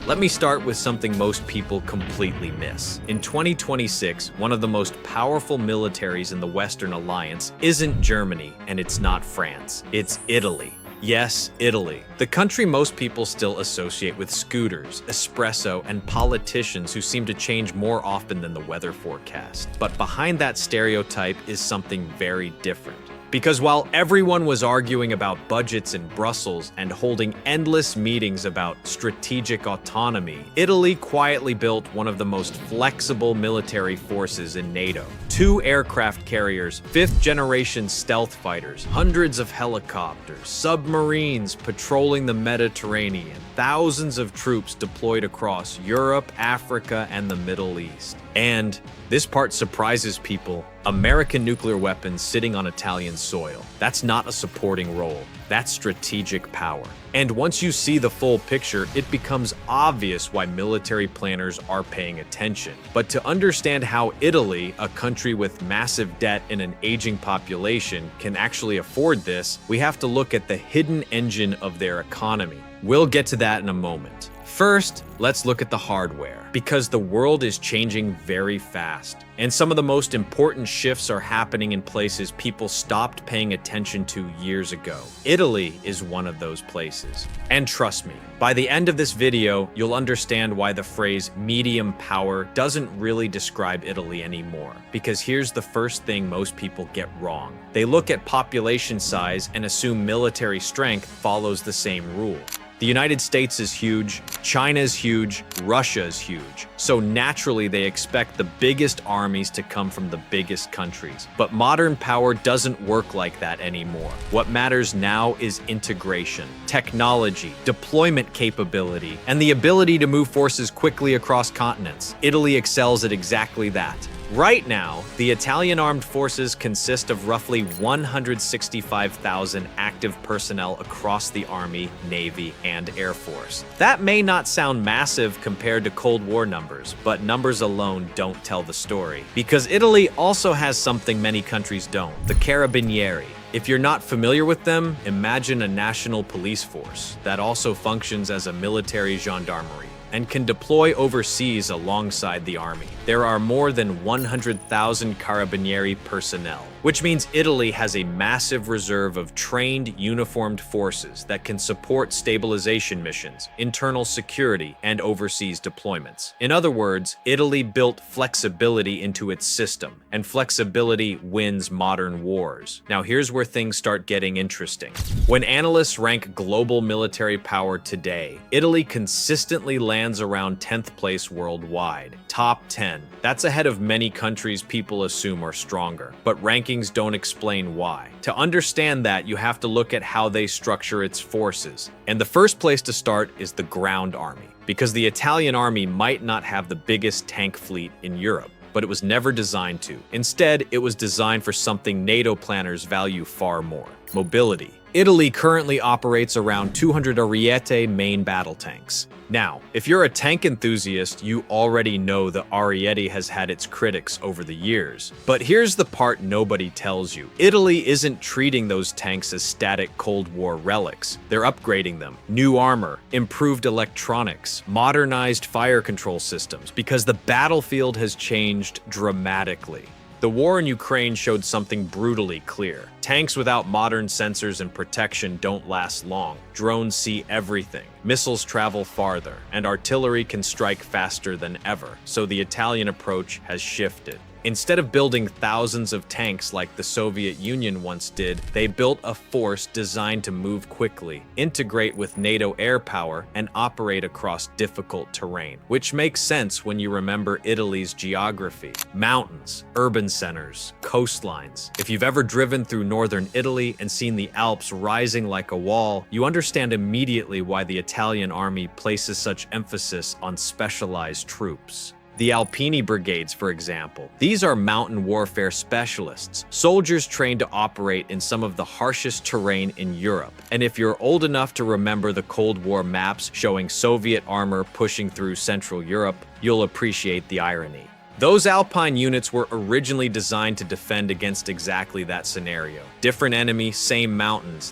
Let me start with something most people completely miss. In 2026, one of the most powerful militaries in the Western Alliance isn't Germany, and it's not France. It's Italy. Yes, Italy. The country most people still associate with scooters, espresso, and politicians who seem to change more often than the weather forecast. But behind that stereotype is something very different. Because while everyone was arguing about budgets in Brussels and holding endless meetings about strategic autonomy, Italy quietly built one of the most flexible military forces in NATO. 2 aircraft carriers, 5th-generation stealth fighters, hundreds of helicopters, submarines patrolling the Mediterranean, thousands of troops deployed across Europe, Africa, and the Middle East. And this part surprises people. American nuclear weapons sitting on Italian soil. That's not a supporting role. That's strategic power. And once you see the full picture, it becomes obvious why military planners are paying attention. But to understand how Italy, a country with massive debt and an aging population, can actually afford this, we have to look at the hidden engine of their economy. We'll get to that in a moment. First, let's look at the hardware, because the world is changing very fast. And some of the most important shifts are happening in places people stopped paying attention to years ago. Italy is one of those places. And trust me, by the end of this video, you'll understand why the phrase medium power doesn't really describe Italy anymore. Because here's the first thing most people get wrong. They look at population size and assume military strength follows the same rule. The United States is huge, China is huge, Russia is huge. So naturally they expect the biggest armies to come from the biggest countries. But modern power doesn't work like that anymore. What matters now is integration, technology, deployment capability, and the ability to move forces quickly across continents. Italy excels at exactly that. Right now, the Italian armed forces consist of roughly 165,000 active personnel across the Army, Navy, and Air Force. That may not sound massive compared to Cold War numbers, but numbers alone don't tell the story. Because Italy also has something many countries don't, the Carabinieri. If you're not familiar with them, imagine a national police force that also functions as a military gendarmerie and can deploy overseas alongside the army. There are more than 100,000 Carabinieri personnel, which means Italy has a massive reserve of trained, uniformed forces that can support stabilization missions, internal security, and overseas deployments. In other words, Italy built flexibility into its system, and flexibility wins modern wars. Now here's where things start getting interesting. When analysts rank global military power today, Italy consistently lands around 10th place worldwide, top 10. That's ahead of many countries people assume are stronger, but rankings don't explain why. To understand that, you have to look at how they structure its forces. And the first place to start is the ground army, because the Italian army might not have the biggest tank fleet in Europe, but it was never designed to. Instead, it was designed for something NATO planners value far more: mobility. Italy currently operates around 200 Ariete main battle tanks. Now, if you're a tank enthusiast, you already know the Ariete has had its critics over the years. But here's the part nobody tells you. Italy isn't treating those tanks as static Cold War relics. They're upgrading them. New armor, improved electronics, modernized fire control systems, because the battlefield has changed dramatically. The war in Ukraine showed something brutally clear. Tanks without modern sensors and protection don't last long. Drones see everything. Missiles travel farther, and artillery can strike faster than ever. So the Italian approach has shifted. Instead of building thousands of tanks like the Soviet Union once did, they built a force designed to move quickly, integrate with NATO air power, and operate across difficult terrain. Which makes sense when you remember Italy's geography. Mountains, urban centers, coastlines. If you've ever driven through northern Italy and seen the Alps rising like a wall, you understand immediately why the Italian army places such emphasis on specialized troops. The Alpini brigades, for example. These are mountain warfare specialists, soldiers trained to operate in some of the harshest terrain in Europe. And if you're old enough to remember the Cold War maps showing Soviet armor pushing through Central Europe, you'll appreciate the irony. Those Alpine units were originally designed to defend against exactly that scenario. Different enemy, same mountains.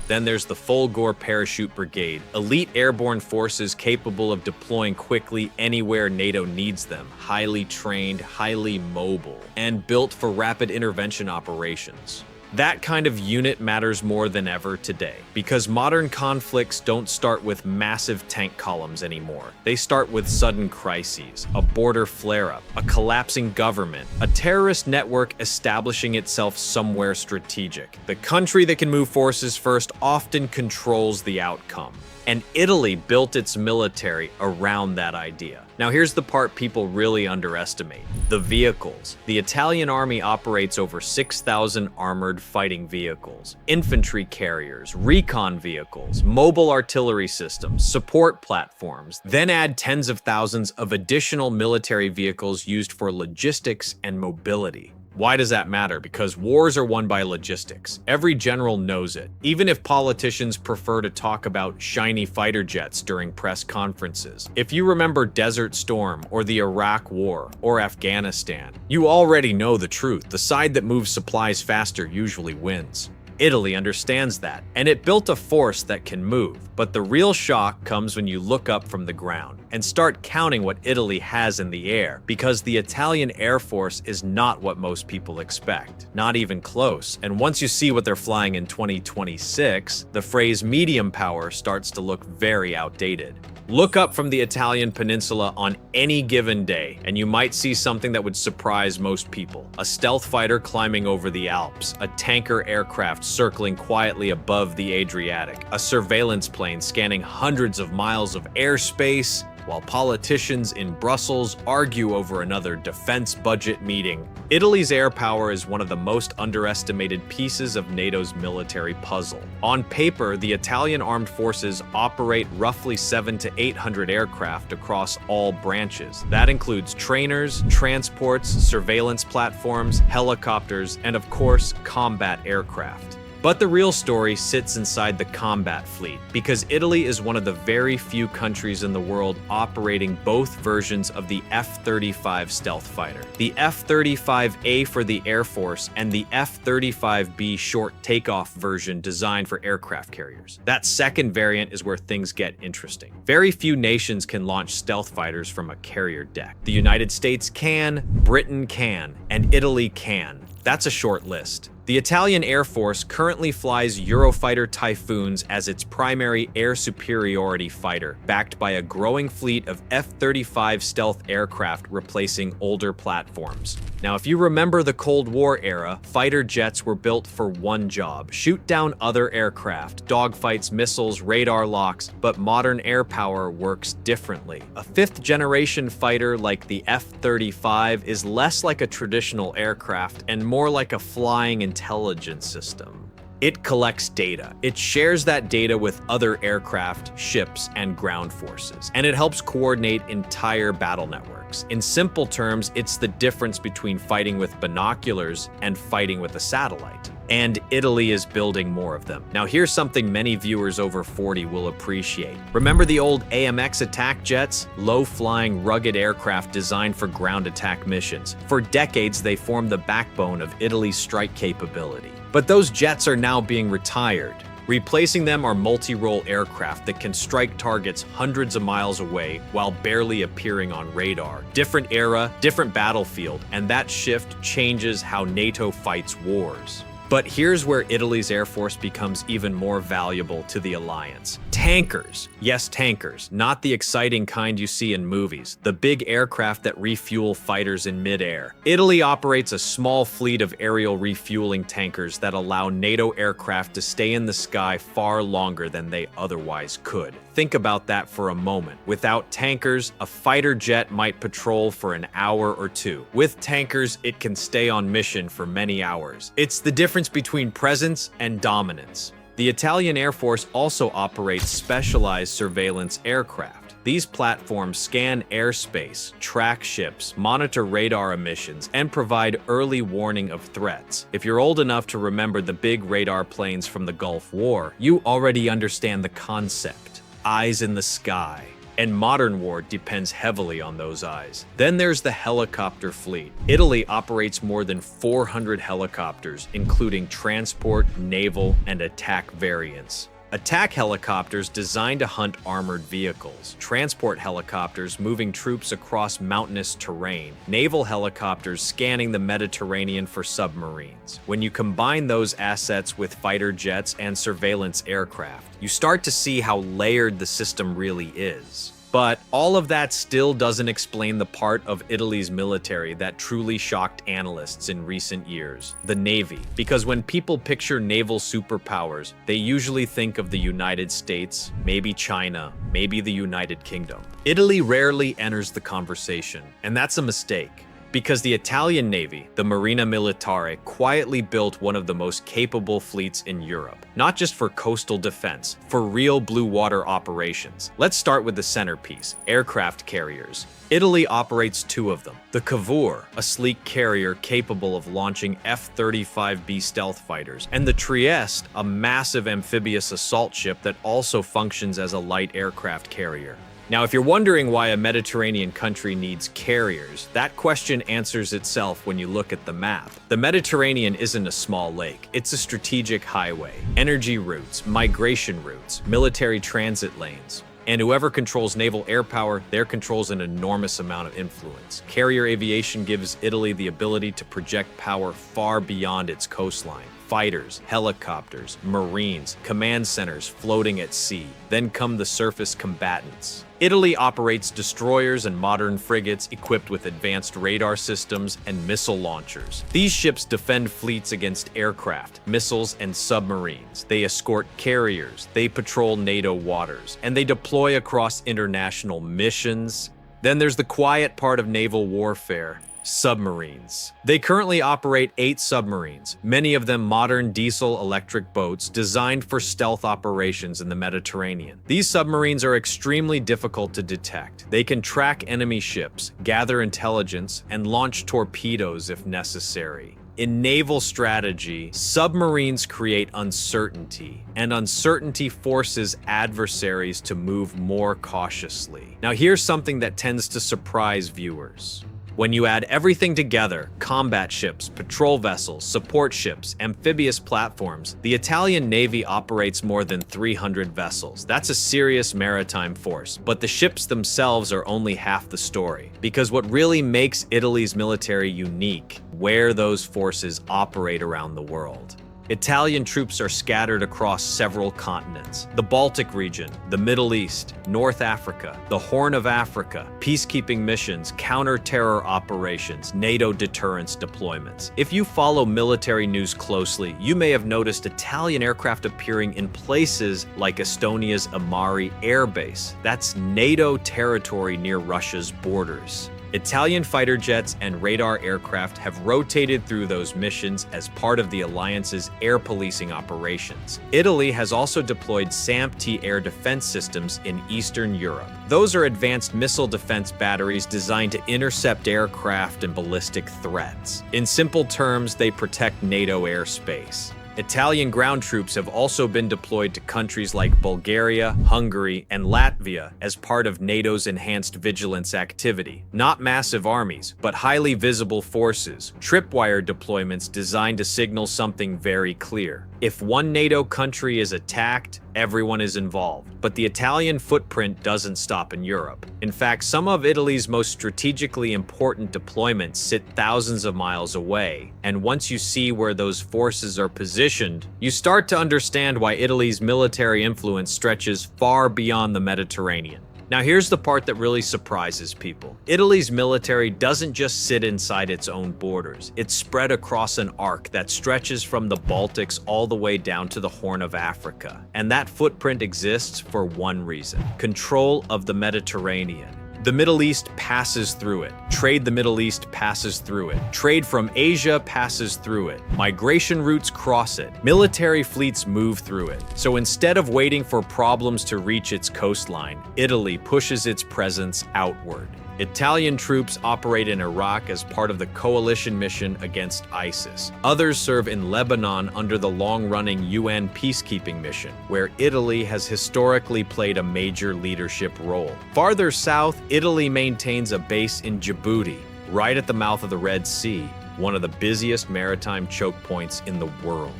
Then there's the Fulgor Parachute Brigade, elite airborne forces capable of deploying quickly anywhere NATO needs them, highly trained, highly mobile, and built for rapid intervention operations. That kind of unit matters more than ever today, because modern conflicts don't start with massive tank columns anymore. They start with sudden crises, a border flare-up, a collapsing government, a terrorist network establishing itself somewhere strategic. The country that can move forces first often controls the outcome. And Italy built its military around that idea. Now here's the part people really underestimate: the vehicles. The Italian army operates over 6,000 armored fighting vehicles, infantry carriers, recon vehicles, mobile artillery systems, support platforms. Then add tens of thousands of additional military vehicles used for logistics and mobility. Why does that matter? Because wars are won by logistics. Every general knows it, even if politicians prefer to talk about shiny fighter jets during press conferences. If you remember Desert Storm or the Iraq War or Afghanistan, you already know the truth. The side that moves supplies faster usually wins. Italy understands that, and it built a force that can move. But the real shock comes when you look up from the ground and start counting what Italy has in the air, because the Italian Air Force is not what most people expect, not even close. And once you see what they're flying in 2026, the phrase medium power starts to look very outdated. Look up from the Italian peninsula on any given day, and you might see something that would surprise most people. A stealth fighter climbing over the Alps, a tanker aircraft circling quietly above the Adriatic, a surveillance plane scanning hundreds of miles of airspace, while politicians in Brussels argue over another defense budget meeting. Italy's air power is one of the most underestimated pieces of NATO's military puzzle. On paper, the Italian armed forces operate roughly 700 to 800 aircraft across all branches. That includes trainers, transports, surveillance platforms, helicopters, and of course, combat aircraft. But the real story sits inside the combat fleet, because Italy is one of the very few countries in the world operating both versions of the F-35 stealth fighter. The F-35A for the Air Force and the F-35B short takeoff version designed for aircraft carriers. That second variant is where things get interesting. Very few nations can launch stealth fighters from a carrier deck. The United States can, Britain can, and Italy can. That's a short list. The Italian Air Force currently flies Eurofighter Typhoons as its primary air superiority fighter, backed by a growing fleet of F-35 stealth aircraft replacing older platforms. Now, if you remember the Cold War era, fighter jets were built for one job: shoot down other aircraft, dogfights, missiles, radar locks, but modern air power works differently. A fifth-generation fighter like the F-35 is less like a traditional aircraft and more like a flying intelligence system. It collects data. It shares that data with other aircraft, ships, and ground forces, and it helps coordinate entire battle networks. In simple terms, it's the difference between fighting with binoculars and fighting with a satellite. And Italy is building more of them. Now here's something many viewers over 40 will appreciate. Remember the old AMX attack jets? Low-flying, rugged aircraft designed for ground attack missions. For decades, they formed the backbone of Italy's strike capability. But those jets are now being retired. Replacing them are multi-role aircraft that can strike targets hundreds of miles away while barely appearing on radar. Different era, different battlefield, and that shift changes how NATO fights wars. But here's where Italy's Air Force becomes even more valuable to the alliance. Tankers. Yes, tankers. Not the exciting kind you see in movies. The big aircraft that refuel fighters in midair. Italy operates a small fleet of aerial refueling tankers that allow NATO aircraft to stay in the sky far longer than they otherwise could. Think about that for a moment. Without tankers, a fighter jet might patrol for an hour or two. With tankers, it can stay on mission for many hours. It's the difference between presence and dominance. The Italian Air Force also operates specialized surveillance aircraft. These platforms scan airspace, track ships, monitor radar emissions, and provide early warning of threats. If you're old enough to remember the big radar planes from the Gulf War, you already understand the concept. Eyes in the sky. and modern war depends heavily on those eyes. Then there's the helicopter fleet. Italy operates more than 400 helicopters, including transport, naval, and attack variants. Attack helicopters designed to hunt armored vehicles, transport helicopters moving troops across mountainous terrain, naval helicopters scanning the Mediterranean for submarines. When you combine those assets with fighter jets and surveillance aircraft, you start to see how layered the system really is. But all of that still doesn't explain the part of Italy's military that truly shocked analysts in recent years, the Navy. Because when people picture naval superpowers, they usually think of the United States, maybe China, maybe the United Kingdom. Italy rarely enters the conversation, and that's a mistake. Because the Italian Navy, the Marina Militare, quietly built one of the most capable fleets in Europe, not just for coastal defense, for real blue water operations. Let's start with the centerpiece, aircraft carriers. Italy operates two of them. The Cavour, a sleek carrier capable of launching F-35B stealth fighters, and the Trieste, a massive amphibious assault ship that also functions as a light aircraft carrier. Now, if you're wondering why a Mediterranean country needs carriers, that question answers itself when you look at the map. The Mediterranean isn't a small lake, it's a strategic highway. Energy routes, migration routes, military transit lanes. And whoever controls naval air power, there controls an enormous amount of influence. Carrier aviation gives Italy the ability to project power far beyond its coastline. Fighters, helicopters, marines, command centers floating at sea. Then come the surface combatants. Italy operates destroyers and modern frigates equipped with advanced radar systems and missile launchers. These ships defend fleets against aircraft, missiles, and submarines. They escort carriers, they patrol NATO waters, and they deploy across international missions. Then there's the quiet part of naval warfare. Submarines. They currently operate 8 submarines, many of them modern diesel-electric boats designed for stealth operations in the Mediterranean. These submarines are extremely difficult to detect. They can track enemy ships, gather intelligence, and launch torpedoes if necessary. In naval strategy, submarines create uncertainty, and uncertainty forces adversaries to move more cautiously. Now, here's something that tends to surprise viewers. When you add everything together, combat ships, patrol vessels, support ships, amphibious platforms, the Italian Navy operates more than 300 vessels. That's a serious maritime force, but the ships themselves are only half the story. Because what really makes Italy's military unique, where those forces operate around the world. Italian troops are scattered across several continents: the Baltic region, the Middle East, North Africa, the Horn of Africa, peacekeeping missions, counter-terror operations, NATO deterrence deployments. If you follow military news closely, you may have noticed Italian aircraft appearing in places like Estonia's Imari Air Base. That's NATO territory near Russia's borders. Italian fighter jets and radar aircraft have rotated through those missions as part of the alliance's air policing operations. Italy has also deployed SAMP-T air defense systems in Eastern Europe. Those are advanced missile defense batteries designed to intercept aircraft and ballistic threats. In simple terms, they protect NATO airspace. Italian ground troops have also been deployed to countries like Bulgaria, Hungary, and Latvia as part of NATO's enhanced vigilance activity. Not massive armies, but highly visible forces, tripwire deployments designed to signal something very clear. If one NATO country is attacked, everyone is involved. But the Italian footprint doesn't stop in Europe. In fact, some of Italy's most strategically important deployments sit thousands of miles away. And once you see where those forces are positioned, you start to understand why Italy's military influence stretches far beyond the Mediterranean. Now here's the part that really surprises people. Italy's military doesn't just sit inside its own borders. It's spread across an arc that stretches from the Baltics all the way down to the Horn of Africa. And that footprint exists for one reason: control of the Mediterranean. The Middle East passes through it. Trade the Middle East passes through it. Trade from Asia passes through it. Migration routes cross it. Military fleets move through it. So instead of waiting for problems to reach its coastline, Italy pushes its presence outward. Italian troops operate in Iraq as part of the coalition mission against ISIS. Others serve in Lebanon under the long-running UN peacekeeping mission, where Italy has historically played a major leadership role. Farther south, Italy maintains a base in Djibouti, right at the mouth of the Red Sea, one of the busiest maritime choke points in the world.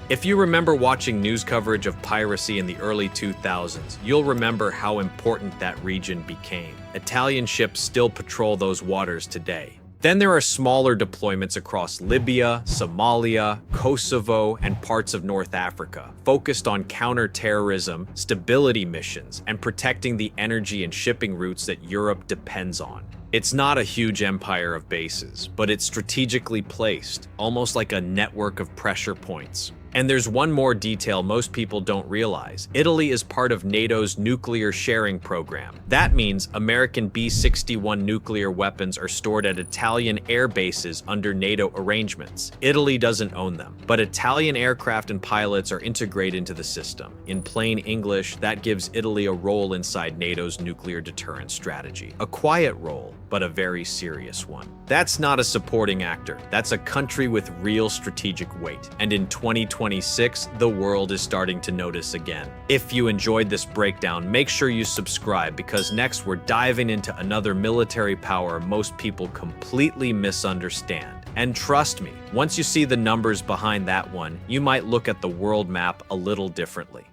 If you remember watching news coverage of piracy in the early 2000s, you'll remember how important that region became. Italian ships still patrol those waters today. Then there are smaller deployments across Libya, Somalia, Kosovo, and parts of North Africa, focused on counter-terrorism, stability missions, and protecting the energy and shipping routes that Europe depends on. It's not a huge empire of bases, but it's strategically placed, almost like a network of pressure points. And there's one more detail most people don't realize. Italy is part of NATO's nuclear sharing program. That means American B-61 nuclear weapons are stored at Italian air bases under NATO arrangements. Italy doesn't own them, but Italian aircraft and pilots are integrated into the system. In plain English, that gives Italy a role inside NATO's nuclear deterrence strategy. A quiet role, but a very serious one. That's not a supporting actor. That's a country with real strategic weight. And in 2026, the world is starting to notice again. If you enjoyed this breakdown, make sure you subscribe, because next we're diving into another military power most people completely misunderstand. And trust me, once you see the numbers behind that one, you might look at the world map a little differently.